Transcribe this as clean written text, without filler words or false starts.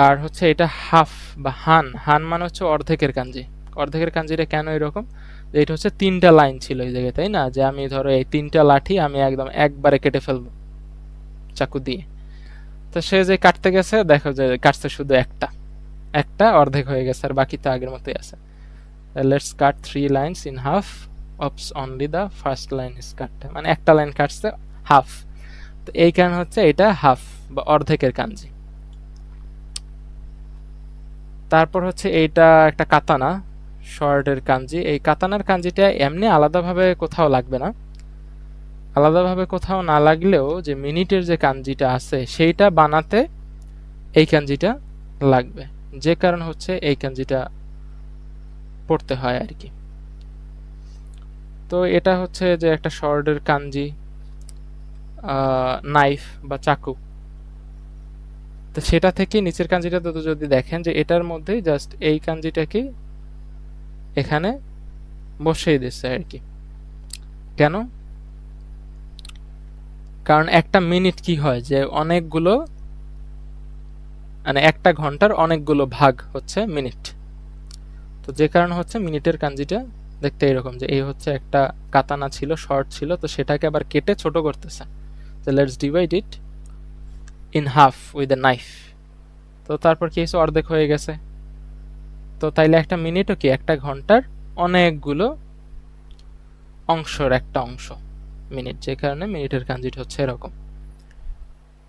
আর হচ্ছে এটা হাফ বা হান, হান মানে হচ্ছে অর্ধেকের কাঞ্জি। অর্ধেকের কাঞ্জিটা কেন এরকম, যে এটা হচ্ছে তিনটা লাইন ছিল এই জায়গায়, তাই না, যে আমি ধরো এই তিনটা লাঠি আমি একদম একবারে কেটে ফেলবো চাকু দিয়ে। তো সে যে কাটতে গেছে, দেখো যে কাটছে শুধু একটা, একটা অর্ধেক হয়ে গেছে আর বাকি তো আগের মতোই আছে। Let's cut three lines in half, oops only the first line is cut, মানে একটা লাইন কাটছে হাফ। তো এই কারণ হচ্ছে এটা হাফ বা অর্ধেকের কাঞ্জি। তারপর হচ্ছে এইটা একটা কাতানা, শর্টের কাঞ্জি। এই কাতানার কাঞ্জিটা এমনি আলাদাভাবে কোথাও লাগবে না, আলাদাভাবে কোথাও না লাগলেও যে মিনিটের যে কাঞ্জিটা আছে সেইটা বানাতে এই কাঞ্জিটা লাগবে, যে কারণ হচ্ছে এই কাঞ্জিটা পড়তে হয় আর কি। তো এটা হচ্ছে যে একটা শর্টের কাঞ্জি, নাইফ বা চাকু। তো সেটা থেকে নিচের কাঞ্জিটা তো যদি দেখেন যে এটার মধ্যেই জাস্ট এই কাঞ্জিটাকে এখানে বসিয়ে দিচ্ছে আর কি। কেন? কারণ একটা মিনিট কি হয় যে অনেকগুলো, মানে একটা ঘন্টার অনেকগুলো ভাগ হচ্ছে মিনিট। তো যে কারণ হচ্ছে মিনিটের কাঞ্জিটা দেখতে এরকম, যে এই হচ্ছে একটা কাতানা ছিল, শর্ট ছিল, তো সেটাকে আবার কেটে ছোট করতেছে। তো let's divide it in half with a knife. তো তারপর কি হয়েছে, অর্ধেক হয়ে গেছে। তো তাইলে একটা মিনিটও কি একটা ঘন্টার অনেকগুলো অংশের একটা অংশ মিনিট, যে কারণে মিনিটের কাঞ্জিটা হচ্ছে এরকম।